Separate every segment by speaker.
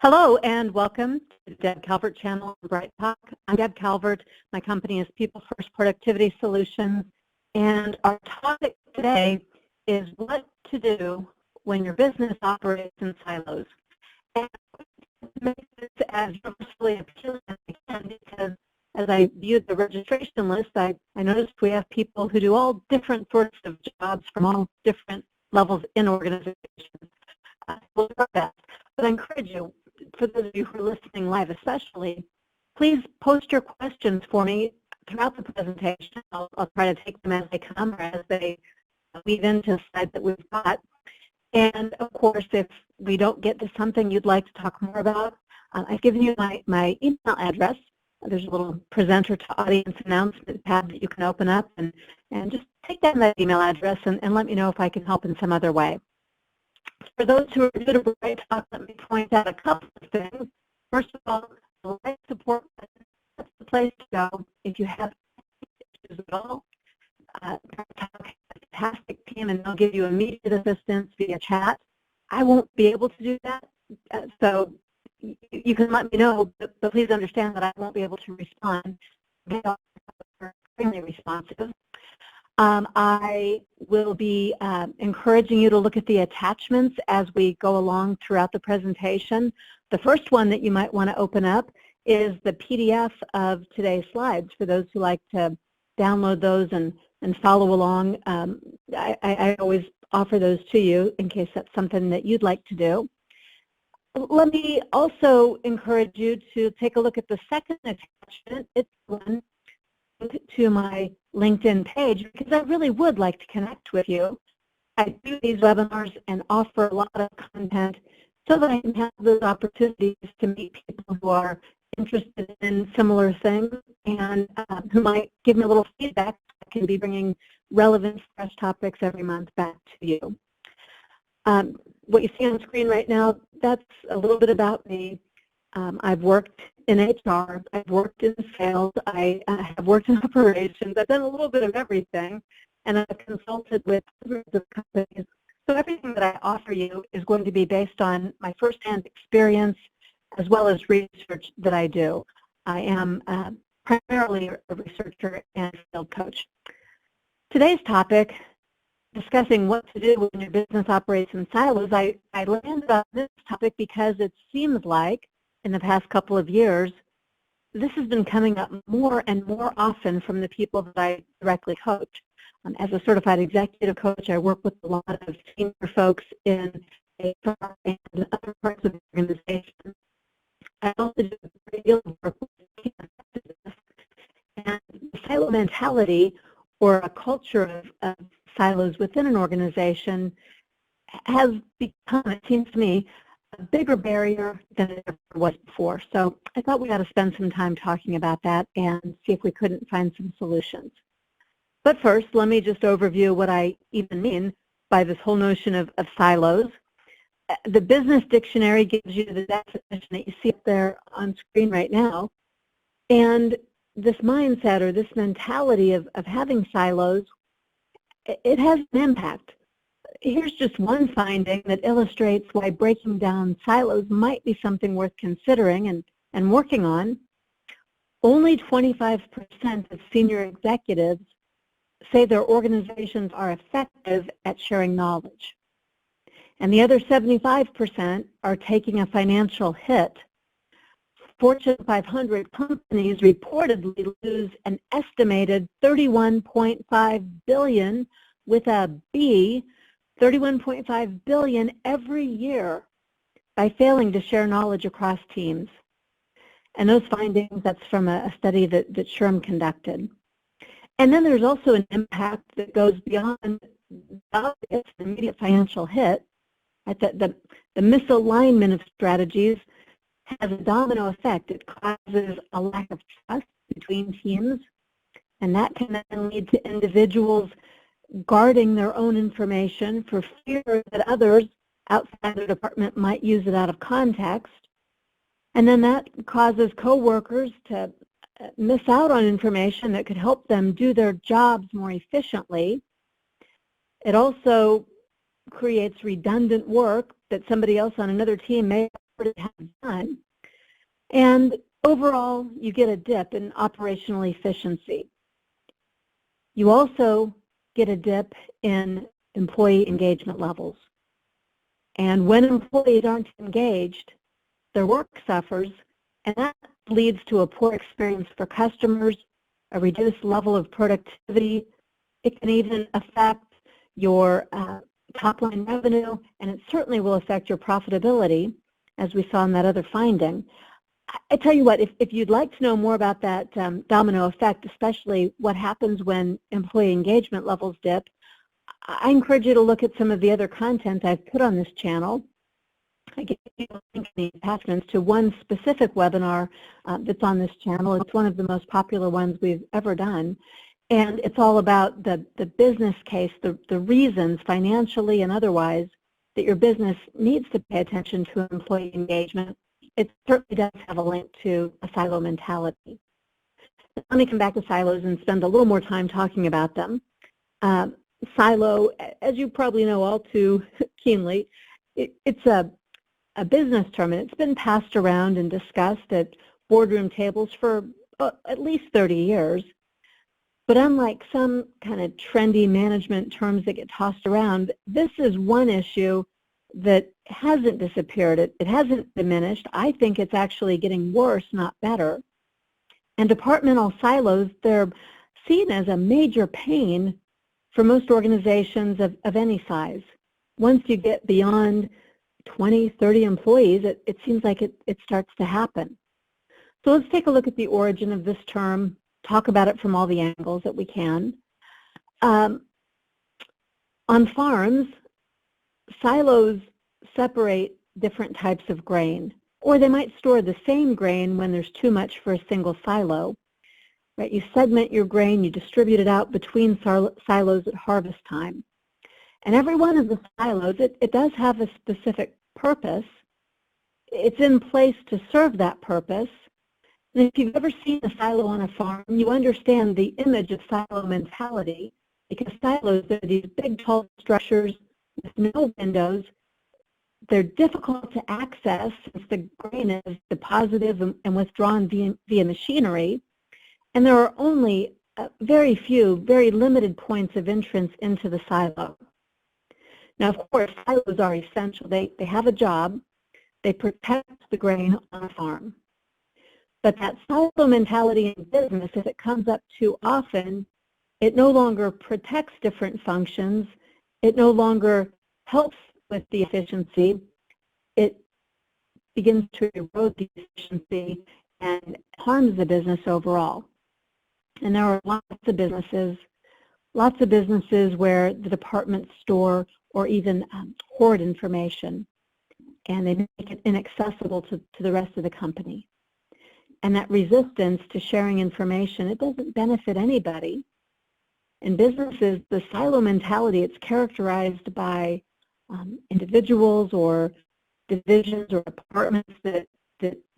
Speaker 1: Hello and welcome to the Deb Calvert channel on Bright Talk. I'm Deb Calvert. My company is People First Productivity Solutions, and our topic today is what to do when your business operates in silos. And to make this as universally appealing as I can, because as I viewed the registration list, I noticed we have people who do all different sorts of jobs from all different levels in organizations. We'll do our best. But I encourage you, for those of you who are listening live especially, please post your questions for me throughout the presentation. I'll try to take them as they come or as they weave into the slides that we've got. And of course, if we don't get to something you'd like to talk more about, I've given you my email address. There's a little presenter to audience announcement tab that you can open up and just take down that email address and let me know if I can help in some other way. For those who are new to Bright Talk, let me point out a couple of things. First of all, the live support button, that's the place to go if you have issues at all. Bright Talk has a fantastic team, and they'll give you immediate assistance via chat. I won't be able to do that, so you can let me know, but please understand that I won't be able to respond. They are extremely responsive. I will be encouraging you to look at the attachments as we go along throughout the presentation. The first one that you might want to open up is the PDF of today's slides for those who like to download those and follow along. I always offer those to you in case that's something that you'd like to do. Let me also encourage you to take a look at the second attachment. It's one to my LinkedIn page because I really would like to connect with you. I do these webinars and offer a lot of content so that I can have those opportunities to meet people who are interested in similar things and who might give me a little feedback. I can be bringing relevant, fresh topics every month back to you. What you see on screen right now, that's a little bit about me. I've worked in HR, I've worked in sales, I have worked in operations, I've done a little bit of everything, and I've consulted with hundreds of companies. So everything that I offer you is going to be based on my firsthand experience as well as research that I do. I am primarily a researcher and field coach. Today's topic, discussing what to do when your business operates in silos, I landed on this topic because it seems like in the past couple of years, this has been coming up more and more often from the people that I directly coach. As a certified executive coach, I work with a lot of senior folks in HR and other parts of the organization. I also do a great deal of work with business. And the silo mentality, or a culture of silos within an organization, has become, it seems to me, a bigger barrier than it ever was before. So I thought we ought to spend some time talking about that and see if we couldn't find some solutions. But first, let me just overview what I even mean by this whole notion of silos. The Business Dictionary gives you the definition that you see up there on screen right now. And this mindset or this mentality of having silos, it has an impact. Here's just one finding that illustrates why breaking down silos might be something worth considering and working on. Only 25% of senior executives say their organizations are effective at sharing knowledge. And the other 75% are taking a financial hit. Fortune 500 companies reportedly lose an estimated $31.5 billion with a B, $31.5 billion every year by failing to share knowledge across teams. And those findings, that's from a study that SHRM conducted. And then there's also an impact that goes beyond the immediate financial hit. The misalignment of strategies has a domino effect. It causes a lack of trust between teams, and that can then lead to individuals guarding their own information for fear that others outside their department might use it out of context. And then that causes coworkers to miss out on information that could help them do their jobs more efficiently. It also creates redundant work that somebody else on another team may already have done. And overall, you get a dip in operational efficiency. You also get a dip in employee engagement levels. And when employees aren't engaged, their work suffers, and that leads to a poor experience for customers, a reduced level of productivity. It can even affect your top-line revenue, and it certainly will affect your profitability, as we saw in that other finding. I tell you what, if you'd like to know more about that domino effect, especially what happens when employee engagement levels dip, I encourage you to look at some of the other content I've put on this channel. I give you a link in the attachments to one specific webinar that's on this channel. It's one of the most popular ones we've ever done. And it's all about the business case, the reasons financially and otherwise that your business needs to pay attention to employee engagement. It certainly does have a link to a silo mentality. Let me come back to silos and spend a little more time talking about them. Silo, as you probably know all too keenly, it's a business term, and it's been passed around and discussed at boardroom tables for at least 30 years. But unlike some kind of trendy management terms that get tossed around, this is one issue that hasn't disappeared. It hasn't diminished. I think it's actually getting worse, not better. And departmental silos, they're seen as a major pain for most organizations of any size. Once you get beyond 20, 30 employees, it seems like it starts to happen. So let's take a look at the origin of this term, talk about it from all the angles that we can. On farms, silos separate different types of grain, or they might store the same grain when there's too much for a single silo. Right? You segment your grain, you distribute it out between silos at harvest time. And every one of the silos, it does have a specific purpose. It's in place to serve that purpose. And if you've ever seen a silo on a farm, you understand the image of silo mentality, because silos are these big, tall structures with no windows. They're difficult to access since the grain is deposited and withdrawn via machinery. And there are only very few, very limited points of entrance into the silo. Now, of course, silos are essential. They have a job. They protect the grain on a farm. But that silo mentality in business, if it comes up too often, it no longer protects different functions. It no longer helps with the efficiency. It begins to erode the efficiency and harms the business overall. And there are lots of businesses where the departments store or even hoard information, and they make it inaccessible to the rest of the company. And that resistance to sharing information, it doesn't benefit anybody. In businesses, the silo mentality, it's characterized by individuals or divisions or departments that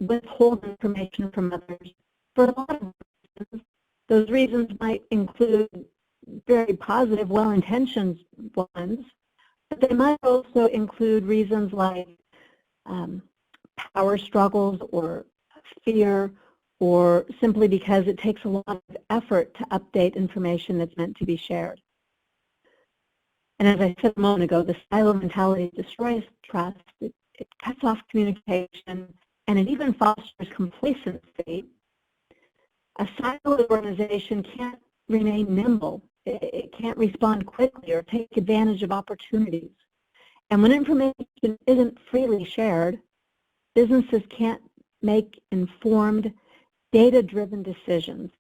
Speaker 1: withhold information from others for a lot of reasons. Those reasons might include very positive, well-intentioned ones, but they might also include reasons like power struggles or fear, or simply because it takes a lot of effort to update information that's meant to be shared. And as I said a moment ago, the silo mentality destroys trust, it cuts off communication, and it even fosters complacency. A siloed organization can't remain nimble. It can't respond quickly or take advantage of opportunities. And when information isn't freely shared, businesses can't make informed, data-driven decisions.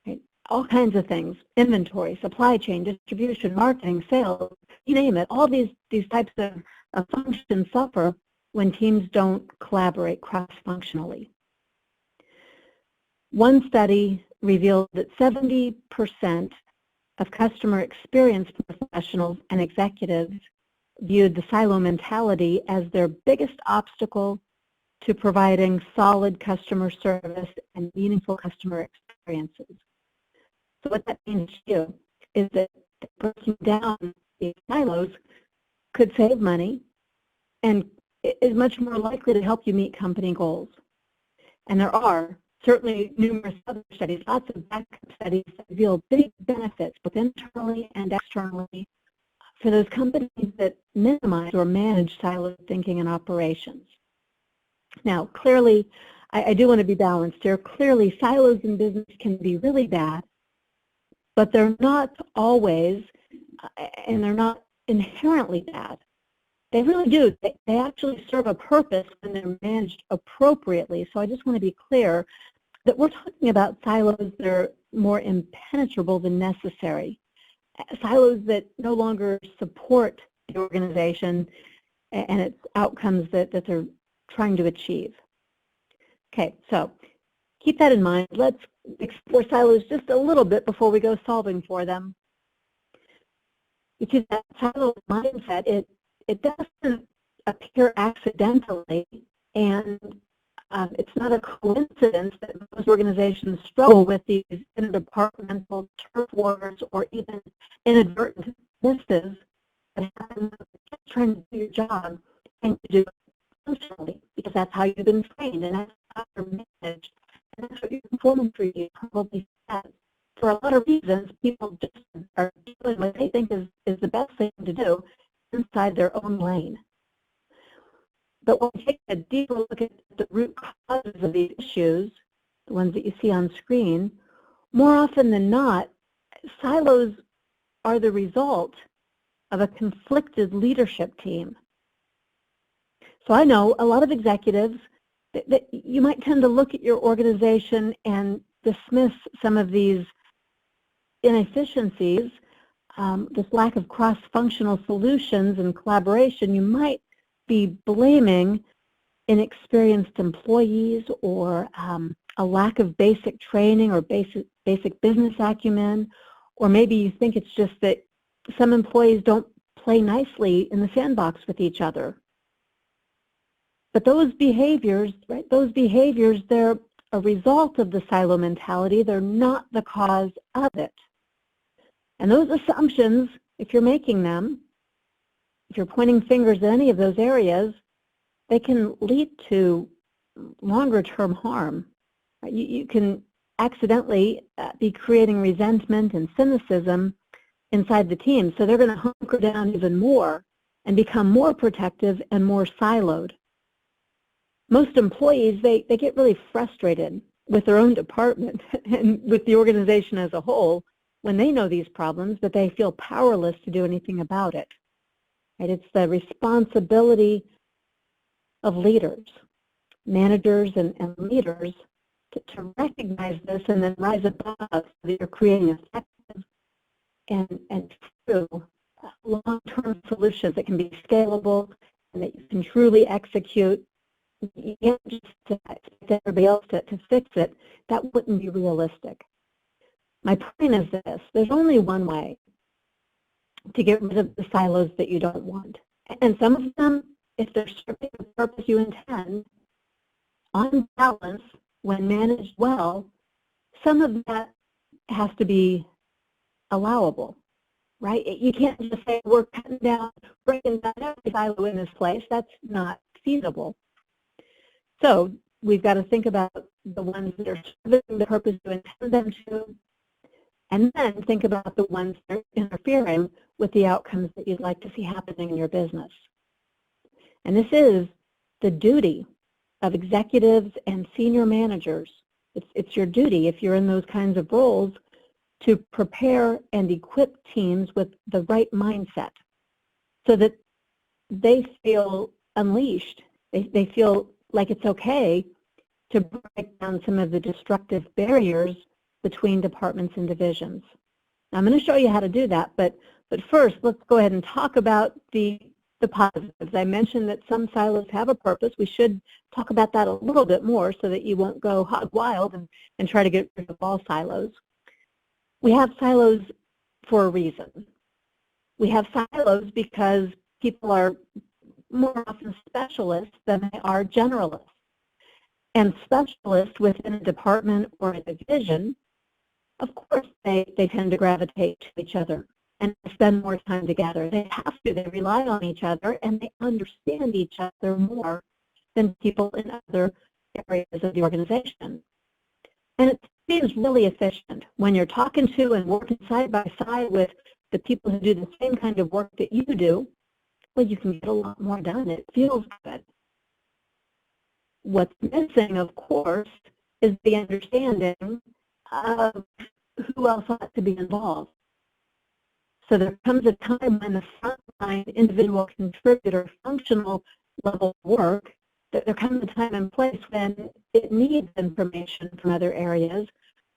Speaker 1: Right? All kinds of things, inventory, supply chain, distribution, marketing, sales, you name it. All these types of functions suffer when teams don't collaborate cross-functionally. One study revealed that 70% of customer experience professionals and executives viewed the silo mentality as their biggest obstacle to providing solid customer service and meaningful customer experiences. So what that means to you is that breaking down these silos could save money and is much more likely to help you meet company goals. And there are certainly numerous other studies, lots of backup studies that reveal big benefits both internally and externally for those companies that minimize or manage siloed thinking and operations. Now, clearly, I do want to be balanced here. Clearly, silos in business can be really bad, but they're not always, and they're not inherently bad. They really do. They actually serve a purpose when they're managed appropriately. So I just want to be clear that we're talking about silos that are more impenetrable than necessary. Silos that no longer support the organization and its outcomes that they're trying to achieve. Okay, so keep that in mind. Let's explore silos just a little bit before we go solving for them. Because that silo mindset, it doesn't appear accidentally, and it's not a coincidence that most organizations struggle with these interdepartmental turf wars or even inadvertent misses that happen trying to do your job and to do it functionally, because that's how you've been trained and that's how you're managed, and that's what your performance review probably says. For a lot of reasons, people just are doing what they think is the best thing to do inside their own lane. But when we take a deeper look at the root causes of these issues, the ones that you see on screen, more often than not, silos are the result of a conflicted leadership team. So I know a lot of executives that you might tend to look at your organization and dismiss some of these inefficiencies, this lack of cross-functional solutions and collaboration. You might be blaming inexperienced employees or a lack of basic training or basic business acumen, or maybe you think it's just that some employees don't play nicely in the sandbox with each other. But those behaviors, right, they're a result of the silo mentality. They're not the cause of it. And those assumptions, if you're making them, if you're pointing fingers at any of those areas, they can lead to longer-term harm. You can accidentally be creating resentment and cynicism inside the team, so they're going to hunker down even more and become more protective and more siloed. Most employees, they get really frustrated with their own department and with the organization as a whole when they know these problems, but they feel powerless to do anything about it. Right? It's the responsibility of leaders, managers and leaders to recognize this and then rise above so that you're creating effective and true long-term solutions that can be scalable and that you can truly execute. You can't just expect everybody else to fix it. That wouldn't be realistic. My point is this: there's only one way to get rid of the silos that you don't want. And some of them, if they're serving the purpose you intend, on balance, when managed well, some of that has to be allowable, right? You can't just say, we're cutting down, breaking down every silo in this place. That's not feasible. So we've got to think about the ones that are serving the purpose you intend them to, and then think about the ones that are interfering with the outcomes that you'd like to see happening in your business. And this is the duty of executives and senior managers. It's your duty, if you're in those kinds of roles, to prepare and equip teams with the right mindset so that they feel unleashed. They feel like it's okay to break down some of the destructive barriers between departments and divisions. Now, I'm going to show you how to do that, but first, let's go ahead and talk about the positives. I mentioned that some silos have a purpose. We should talk about that a little bit more so that you won't go hog wild and try to get rid of all silos. We have silos for a reason. We have silos because people are more often specialists than they are generalists. And specialists within a department or a division, of course, they tend to gravitate to each other. and spend more time together. They have to. They rely on each other, and they understand each other more than people in other areas of the organization. And it seems really efficient when you're talking to and working side by side with the people who do the same kind of work that you do. Well, you can get a lot more done. It feels good. What's missing, of course, is the understanding of who else ought to be involved. So there comes a time when the frontline individual contributor functional level work, that there comes a time and place when it needs information from other areas,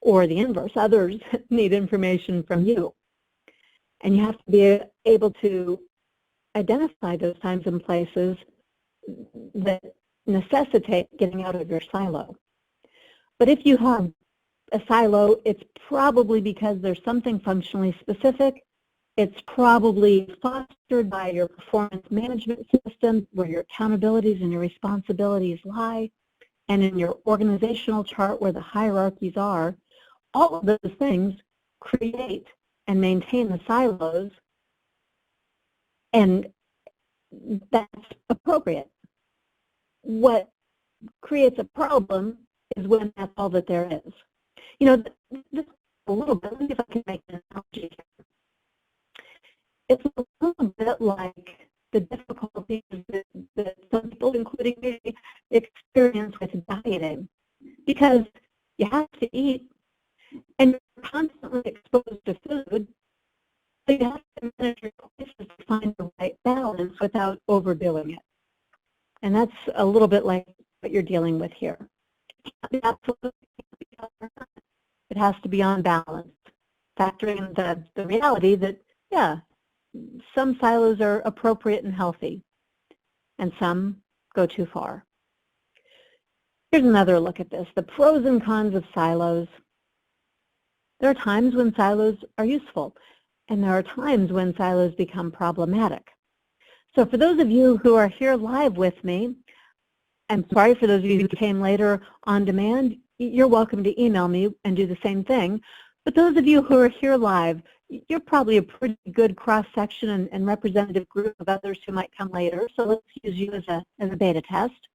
Speaker 1: or the inverse, others need information from you. And you have to be able to identify those times and places that necessitate getting out of your silo. But if you have a silo, it's probably because there's something functionally specific. It's probably fostered by your performance management system, where your accountabilities and your responsibilities lie, and in your organizational chart where the hierarchies are. All of those things create and maintain the silos, and that's appropriate. What creates a problem is when that's all that there is. You know, this a little bit, let me see if I can make an analogy here. It's a little bit like the difficulties that some people, including me, experience with dieting, because you have to eat and you're constantly exposed to food, so you have to manage your choices to find the right balance without overdoing it. And that's a little bit like what you're dealing with here. It has to be on balance, factoring in the reality that, yeah, some silos are appropriate and healthy, and some go too far. Here's another look at this, the pros and cons of silos. There are times when silos are useful, and there are times when silos become problematic. So for those of you who are here live with me, I'm sorry for those of you who came later on demand, you're welcome to email me and do the same thing. But those of you who are here live, you're probably a pretty good cross-section and representative group of others who might come later, so let's use you as a beta test.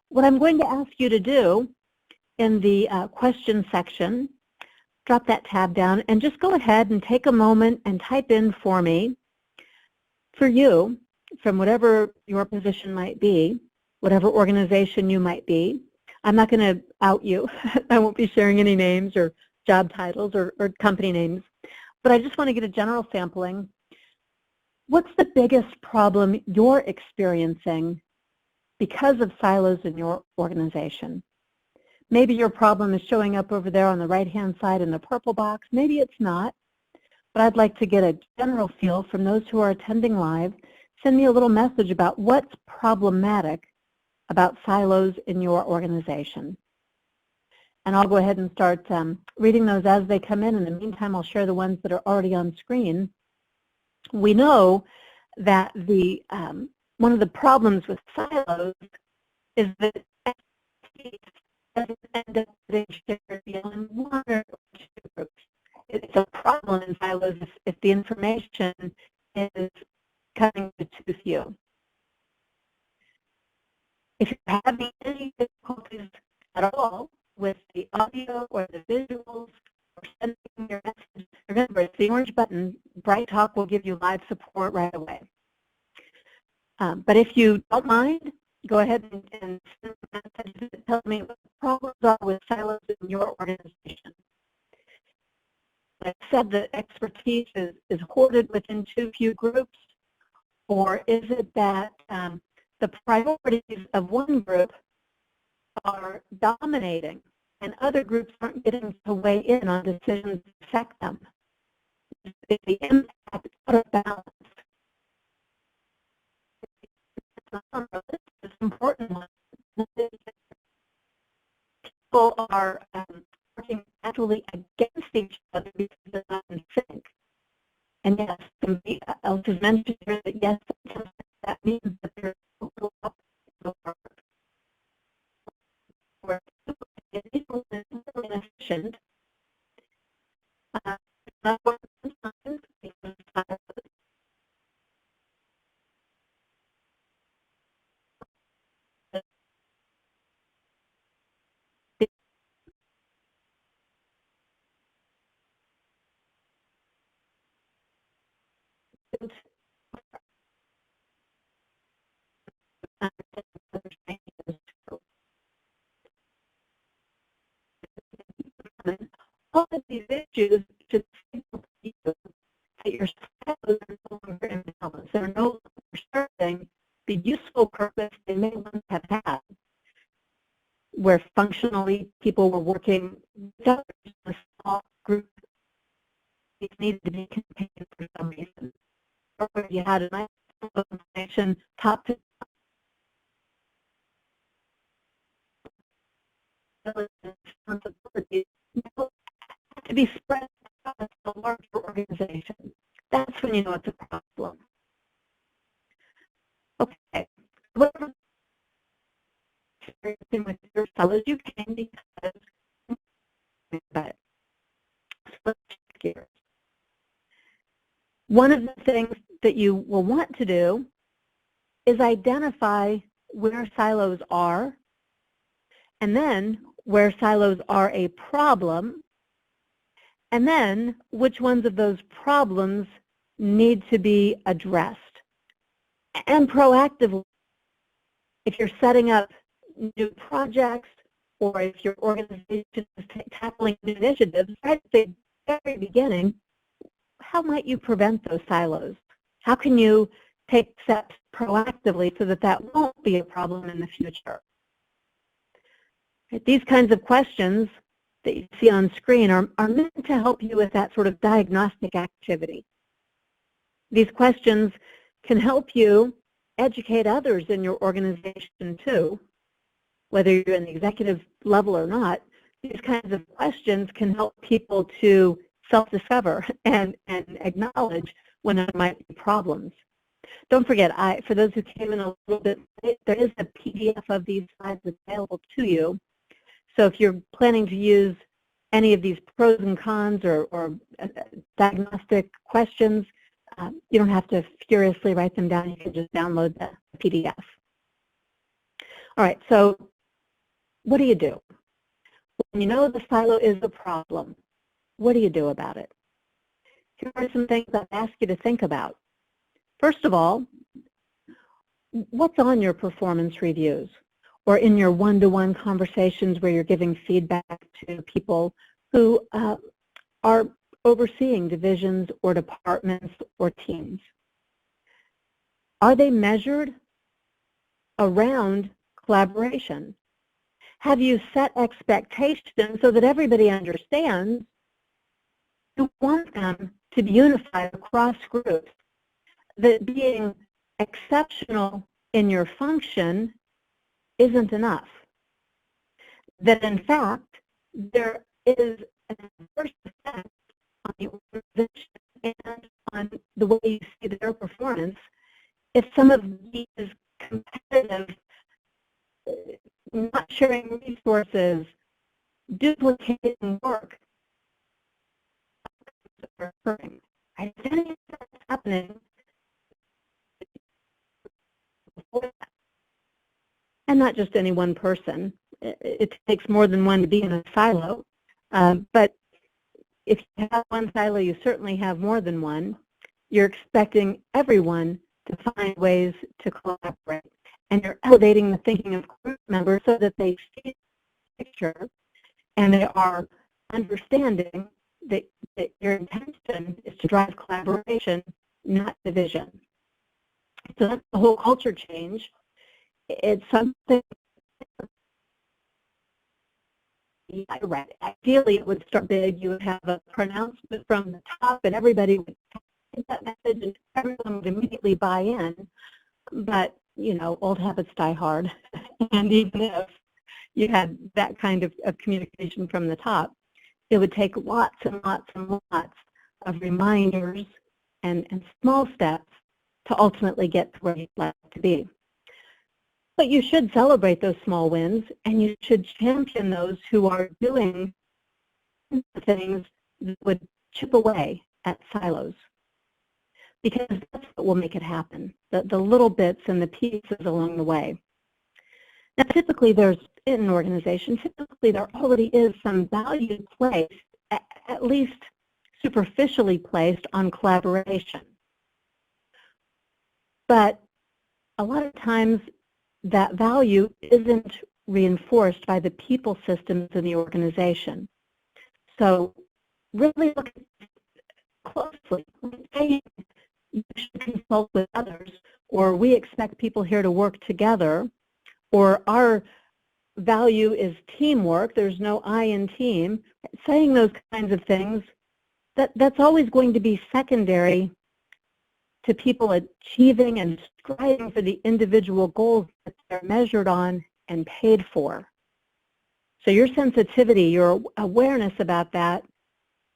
Speaker 1: What I'm going to ask you to do in the question section, drop that tab down and just go ahead and take a moment and type in for me, for you, from whatever your position might be, whatever organization you might be. I'm not going to out you. I won't be sharing any names or job titles or company names, but I just want to get a general sampling. What's the biggest problem you're experiencing because of silos in your organization? Maybe your problem is showing up over there on the right-hand side in the purple box. Maybe it's not, but I'd like to get a general feel from those who are attending live. Send me a little message about what's problematic about silos in your organization. And I'll go ahead and start reading those as they come in. In the meantime, I'll share the ones that are already on screen. We know that the one of the problems with silos is that it doesn't end up being shared beyond one or two groups. It's a problem in silos if the information is coming to too few. If you're having any difficulties at all with the audio or the visuals or sending your message, remember, it's the orange button. Bright Talk will give you live support right away. But if you don't mind, go ahead and send a message that tells me what the problems are with silos in your organization. Like I said, the expertise is hoarded within too few groups, or is it that the priorities of one group are dominating and other groups aren't getting to weigh in on decisions that affect them? Is the impact out of balance? It's an important one. People are working actually against each other because they're not in sync. And yes, Else has mentioned here that yes, sometimes that means that there's overlap in the work. Where people are inefficient, not sometimes because all of these issues should signal to you that your silos are no longer in balance. They're no longer serving the useful purpose they may once have had, where functionally people were working together in a small group. It needed to be contained for some reason. Or where you had a nice information top to responsibility to be spread across a larger organization. That's when you know it's a problem. Okay, whatever experiencing with your silos, you can because but let's check gears. One of the things that you will want to do is identify where silos are, and then where silos are a problem, and then which ones of those problems need to be addressed. And proactively, if you're setting up new projects or if your organization is tackling new initiatives, right at the very beginning, how might you prevent those silos? How can you take steps proactively so that that won't be a problem in the future? These kinds of questions that you see on screen are meant to help you with that sort of diagnostic activity. These questions can help you educate others in your organization too, whether you're in the executive level or not. These kinds of questions can help people to self-discover and acknowledge when there might be problems. Don't forget, for those who came in a little bit late, there is a PDF of these slides available to you. So if you're planning to use any of these pros and cons or diagnostic questions, you don't have to furiously write them down. You can just download the PDF. All right, so what do you do? When you know the silo is a problem, what do you do about it? Here are some things I'd ask you to think about. First of all, what's on your performance reviews or in your one-to-one conversations where you're giving feedback to people who are overseeing divisions or departments or teams? Are they measured around collaboration? Have you set expectations so that everybody understands you want them to be unified across groups, that being exceptional in your function isn't enough, that in fact there is an adverse effect on the organization and on the way you see their performance if some of these competitive, not sharing resources, duplicating work are occurring. If any of that's happening, and not just any one person. It takes more than one to be in a silo. But if you have one silo, you certainly have more than one. You're expecting everyone to find ways to collaborate. And you're elevating the thinking of group members so that they see the picture and they are understanding that your intention is to drive collaboration, not division. So that's the whole culture change. It's something, yeah, right. Ideally, it would start big. You would have a pronouncement from the top, and everybody would take that message, and everyone would immediately buy in. But, you know, old habits die hard. And even if you had that kind of communication from the top, it would take lots and lots and lots of reminders and small steps to ultimately get to where you'd like to be. But you should celebrate those small wins, and you should champion those who are doing things that would chip away at silos, because that's what will make it happen, the little bits and the pieces along the way. Now, typically there's, in an organization, typically there already is some value placed, at least superficially placed, on collaboration. But a lot of times that value isn't reinforced by the people systems in the organization. So really look closely. Saying you should consult with others, or we expect people here to work together, or our value is teamwork, there's no I in team, saying those kinds of things, that's always going to be secondary to people achieving and striving for the individual goals that they're measured on and paid for. So your sensitivity, your awareness about that,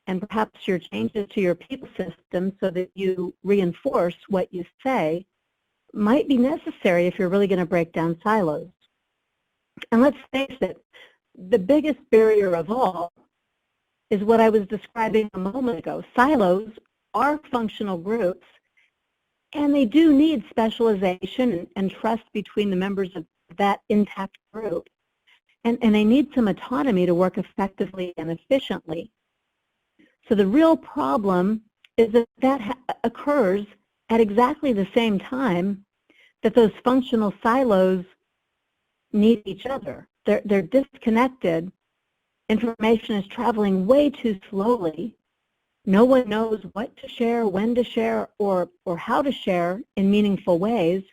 Speaker 1: and perhaps your changes to your people system so that you reinforce what you say might be necessary if you're really going to break down silos. And let's face it, the biggest barrier of all is what I was describing a moment ago. Silos are functional groups, and they do need specialization and trust between the members of that intact group. And they need some autonomy to work effectively and efficiently. So the real problem is that occurs at exactly the same time that those functional silos need each other. They're disconnected. Information is traveling way too slowly. No one knows what to share, when to share, or how to share in meaningful ways.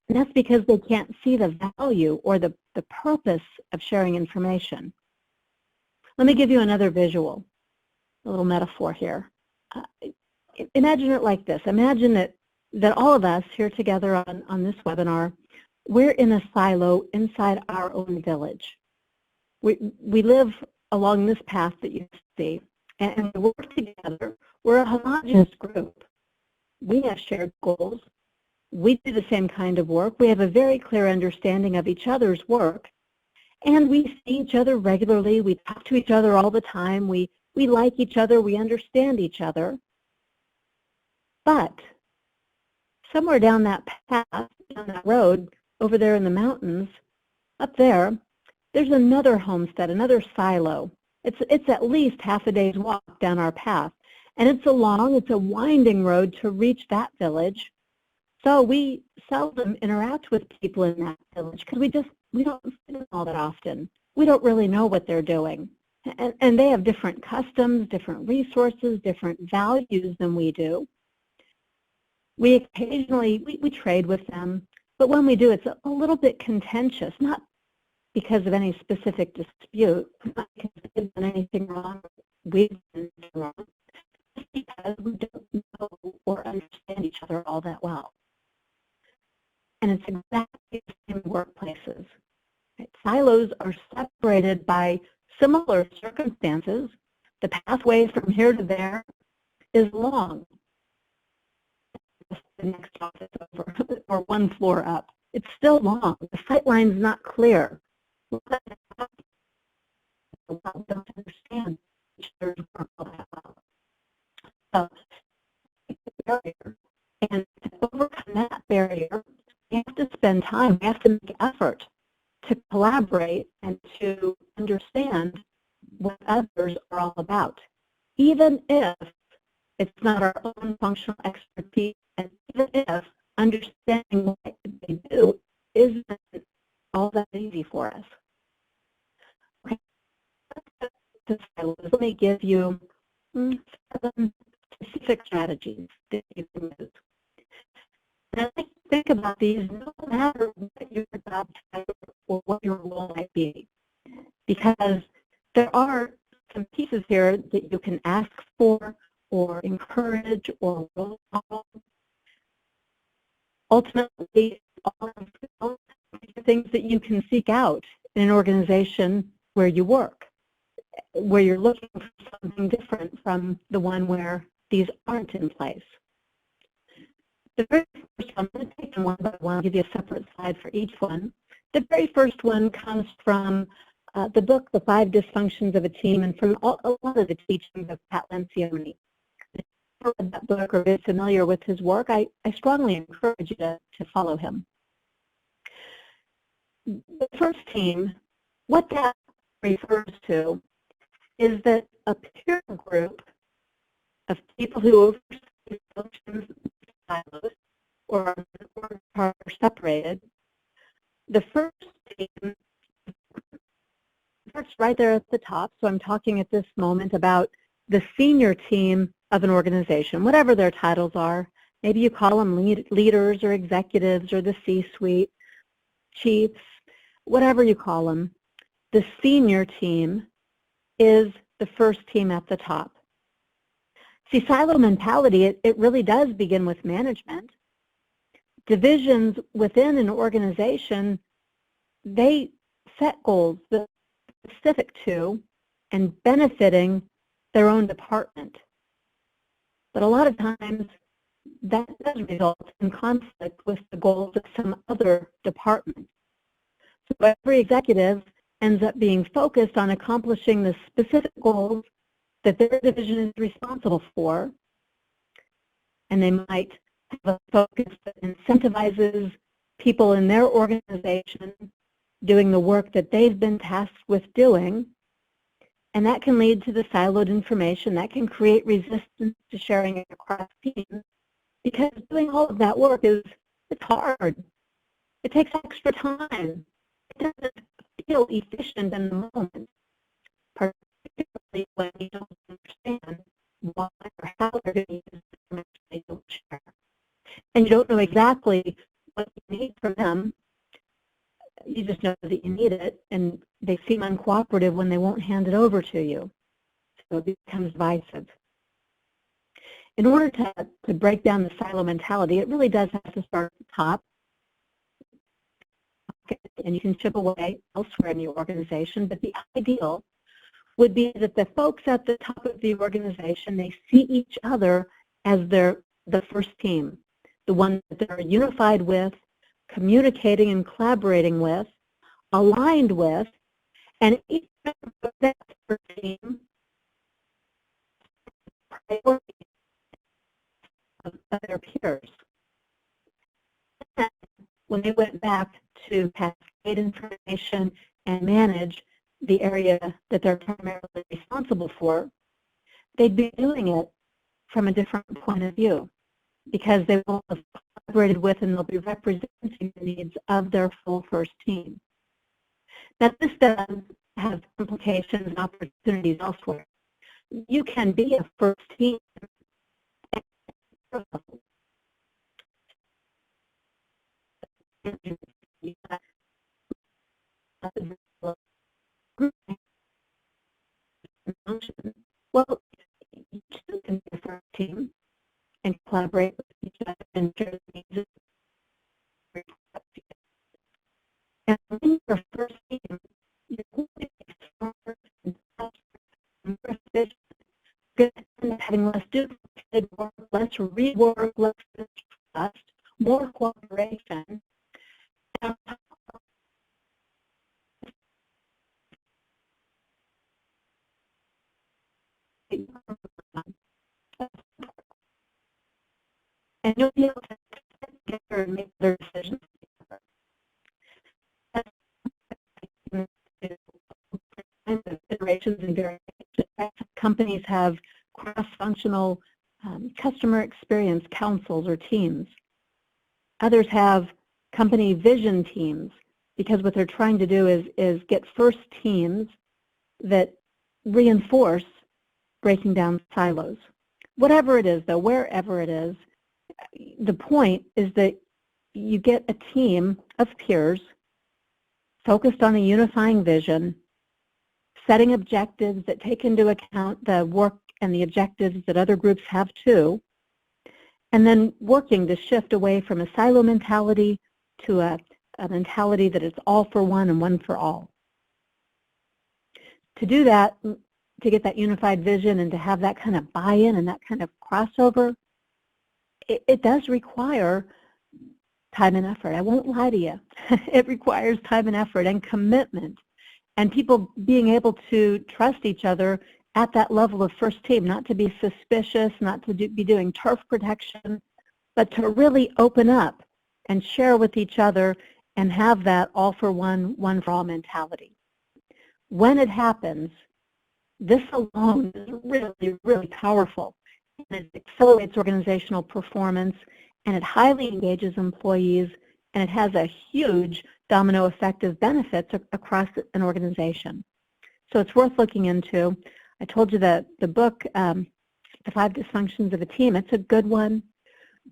Speaker 1: And that's because they can't see the value or the purpose of sharing information. Let me give you another visual, a little metaphor here. Imagine it like this. Imagine that all of us here together on this webinar, we're in a silo inside our own village. We live along this path that you see, and we work together. We're a homogeneous group. We have shared goals. We do the same kind of work. We have a very clear understanding of each other's work, and we see each other regularly. We talk to each other all the time. We like each other. We understand each other. But somewhere down that path, down that road, over there in the mountains, up there, there's another homestead, another silo. It's at least half a day's walk down our path. And it's a winding road to reach that village. So we seldom interact with people in that village because we don't see them all that often. We don't really know what they're doing. And they have different customs, different resources, different values than we do. We occasionally, we trade with them, but when we do, it's a little bit contentious, not because of any specific dispute, not because they've done anything wrong, we've done anything wrong, just because we don't know or understand each other all that well. And it's exactly the same in workplaces. Right? Silos are separated by similar circumstances. The pathway from here to there is long. The next office over, or one floor up. It's still long. The sight line's not clear. We don't understand each other's work all that well. So, it's a barrier. And to overcome that barrier, we have to spend time, we have to make effort to collaborate and to understand what others are all about, even if it's not our own functional expertise, and even if understanding what they do isn't all that easy for us. Okay. Let me give you 7 specific strategies that you can use. And I like to think about these no matter what your job title or what your role might be, because there are some pieces here that you can ask for or encourage or role model. Ultimately, all of those things that you can seek out in an organization where you work, where you're looking for something different from the one where these aren't in place. The very first one, I'm going to take them one by one, I'll give you a separate slide for each one. The very first one comes from the book, The 5 Dysfunctions of a Team, and from a lot of the teachings of Pat Lencioni. If you read that book or are familiar with his work, I strongly encourage you to follow him. The first team, what that refers to is that a peer group of people who oversee functions silos or are separated. The first team starts right there at the top. So I'm talking at this moment about the senior team of an organization, whatever their titles are. Maybe you call them leaders or executives or the C-suite, chiefs, whatever you call them. The senior team is the first team at the top. See, silo mentality, it really does begin with management. Divisions within an organization, they set goals that are specific to and benefiting their own department. But a lot of times, that does result in conflict with the goals of some other department. So every executive ends up being focused on accomplishing the specific goals that their division is responsible for, and they might have a focus that incentivizes people in their organization doing the work that they've been tasked with doing, and that can lead to the siloed information. That can create resistance to sharing it across teams, because doing all of that work it's hard. It takes extra time. It doesn't feel efficient in the moment, particularly when you don't understand why or how they're going to use the information they don't share. And you don't know exactly what you need from them. You just know that you need it, and they seem uncooperative when they won't hand it over to you. So it becomes divisive. In order to break down the silo mentality, it really does have to start at the top. And you can chip away elsewhere in the organization, but the ideal would be that the folks at the top of the organization, they see each other as the first team, the one that they're unified with, communicating and collaborating with, aligned with, and each member of that first team priorities of their peers. And when they went back to cascade information and manage the area that they're primarily responsible for, they'd be doing it from a different point of view, because they will have collaborated with and they'll be representing the needs of their full first team. Now, this does have implications and opportunities elsewhere. You can be a first team well, you too can be a first team and collaborate with each other and share the needs. And when you're first team, you're going to be stronger and more efficient. Good at having less duplicated work, less rework, less trust, more cooperation. And you'll be able to get together and make better decisions. Iterations and variations. Companies have cross-functional customer experience councils or teams. Others have company vision teams, because what they're trying to do is get first teams that reinforce breaking down silos. Whatever it is, though, wherever it is, the point is that you get a team of peers focused on a unifying vision, setting objectives that take into account the work and the objectives that other groups have too, and then working to shift away from a silo mentality to a mentality that it's all for one and one for all. To do that, to get that unified vision and to have that kind of buy-in and that kind of crossover, it does require time and effort. I won't lie to you. It requires time and effort and commitment, and people being able to trust each other at that level of first team, not to be suspicious, not to be doing turf protection, but to really open up and share with each other and have that all for one, one for all mentality. When it happens, this alone is really, really powerful. And it accelerates organizational performance, and it highly engages employees, and it has a huge domino effect of benefits across an organization. So it's worth looking into. I told you that the book, The 5 Dysfunctions of a Team, it's a good one.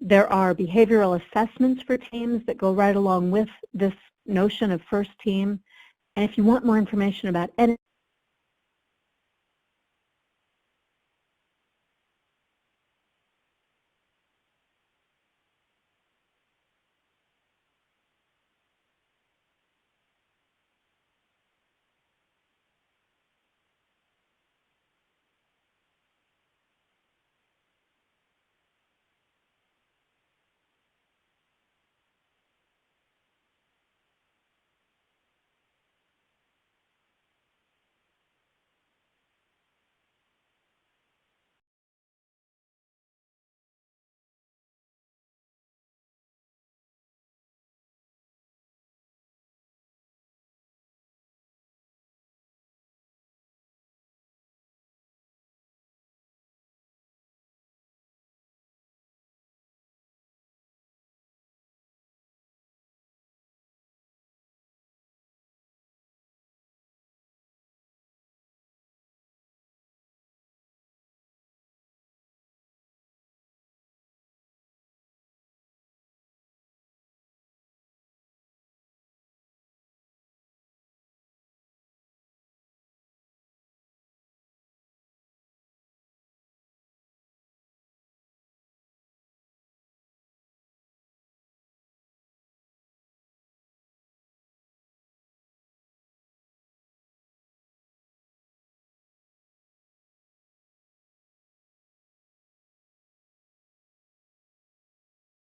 Speaker 1: There are behavioral assessments for teams that go right along with this notion of first team. And if you want more information about any